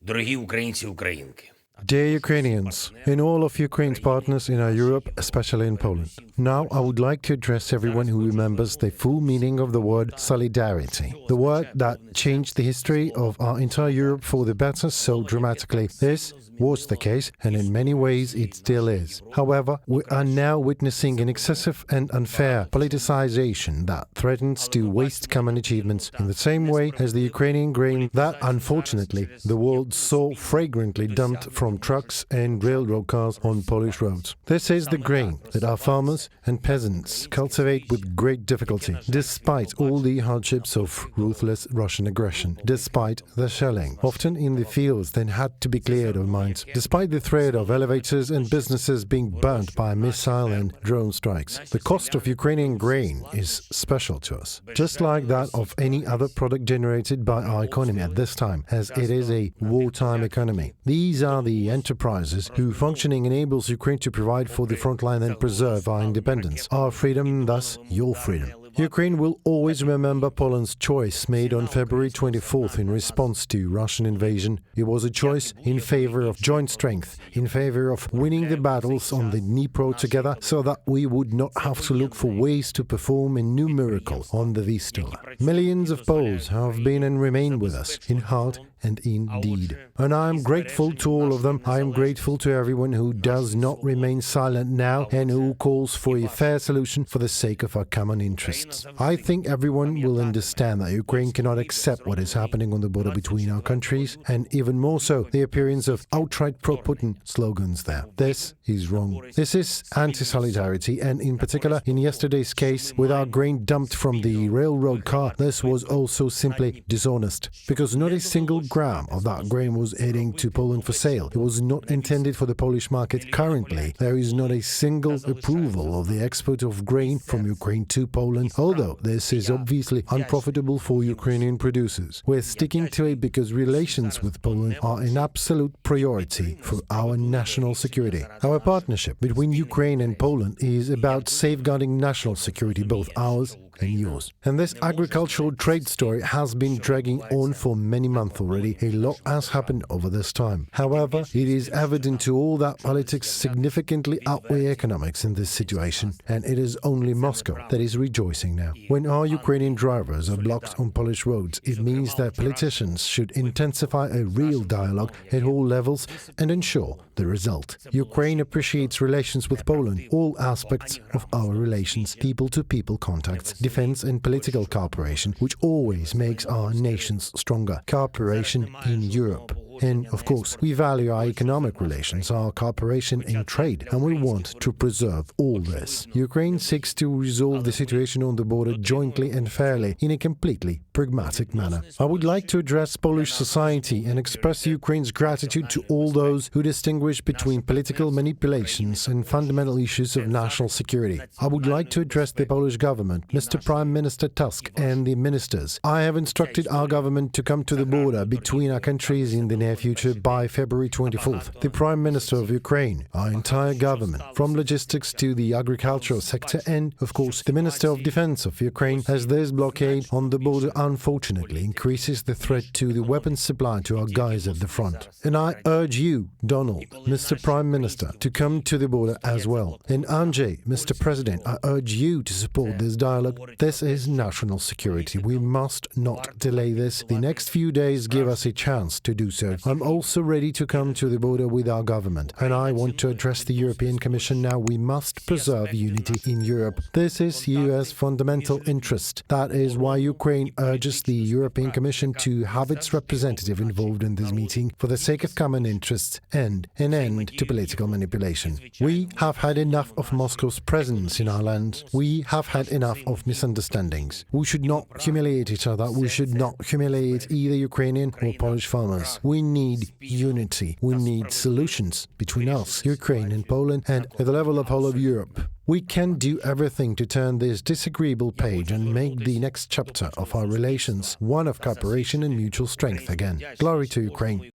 Дорогі українці, українки. Dear Ukrainians, and all of Ukraine's partners in Europe, especially in Poland. Now I would like to address everyone who remembers the full meaning of the word solidarity, the word that changed the history of our entire Europe for the better so dramatically. This was the case, and in many ways it still is. However, we are now witnessing an excessive and unfair politicization that threatens to waste common achievements in the same way as the Ukrainian grain that, unfortunately, the world saw fragrantly dumped from trucks and railroad cars on Polish roads. This is the grain that our farmers and peasants cultivate with great difficulty, despite all the hardships of ruthless Russian aggression, despite the shelling, often in the fields that had to be cleared of mines, despite the threat of elevators and businesses being burnt by missile and drone strikes. The cost of Ukrainian grain is special to us, just like that of any other product generated by our economy at this time, as it is a wartime economy. These are the enterprises whose functioning enables Ukraine to provide for the front line and preserve our independence, our freedom, thus your freedom. Ukraine will always remember Poland's choice made on February 24th in response to Russian invasion. It was a choice in favor of joint strength, in favor of winning the battles on the Dnipro together so that we would not have to look for ways to perform a new miracle on the Vistula. Millions of Poles have been and remain with us, in heart and in deed. And I am grateful to all of them. I am grateful to everyone who does not remain silent now and who calls for a fair solution for the sake of our common interests. I think everyone will understand that Ukraine cannot accept what is happening on the border between our countries, and even more so, the appearance of outright pro-Putin slogans there. This is wrong. This is anti-solidarity, and in particular, in yesterday's case, with our grain dumped from the railroad car, this was also simply dishonest, because not a single gram of that grain was heading to Poland for sale. It was not intended for the Polish market. Currently, there is not a single approval of the export of grain from Ukraine to Poland, although this is obviously unprofitable for Ukrainian producers. We're sticking to it because relations with Poland are an absolute priority for our national security. Our partnership between Ukraine and Poland is about safeguarding national security, both ours and yours. And this agricultural trade story has been dragging on for many months already. A lot has happened over this time. However, it is evident to all that politics significantly outweigh economics in this situation, and it is only Moscow that is rejoicing now. When our Ukrainian drivers are blocked on Polish roads, it means that politicians should intensify a real dialogue at all levels and ensure the result. Ukraine appreciates relations with Poland, all aspects of our relations, people-to-people contacts, defense and political cooperation, which always makes our nations stronger, cooperation in Europe. And, of course, we value our economic relations, our cooperation in trade, and we want to preserve all this. Ukraine seeks to resolve the situation on the border jointly and fairly in a completely pragmatic manner. I would like to address Polish society and express Ukraine's gratitude to all those who distinguish between political manipulations and fundamental issues of national security. I would like to address the Polish government, Mr. Prime Minister Tusk, and the ministers. I have instructed our government to come to the border between our countries in the near future by February 24th. The Prime Minister of Ukraine, our entire government, from logistics to the agricultural sector, and, of course, the Minister of Defense of Ukraine, as this blockade on the border unfortunately increases the threat to the weapons supply to our guys at the front. And I urge you, Donald, Mr. Prime Minister, to come to the border as well. And Andrzej, Mr. President, I urge you to support this dialogue. This is national security. We must not delay this. The next few days give us a chance to do so. I'm also ready to come to the border with our government, and I want to address the European Commission now. We must preserve unity in Europe. This is U.S. fundamental interest. That is why Ukraine urges the European Commission to have its representative involved in this meeting for the sake of common interests and an end to political manipulation. We have had enough of Moscow's presence in our land. We have had enough of misunderstandings. We should not humiliate each other. We should not humiliate either Ukrainian or Polish farmers. We need unity. We need solutions between us, Ukraine and Poland, and at the level of all of Europe. We can do everything to turn this disagreeable page and make the next chapter of our relations one of cooperation and mutual strength again. Glory to Ukraine.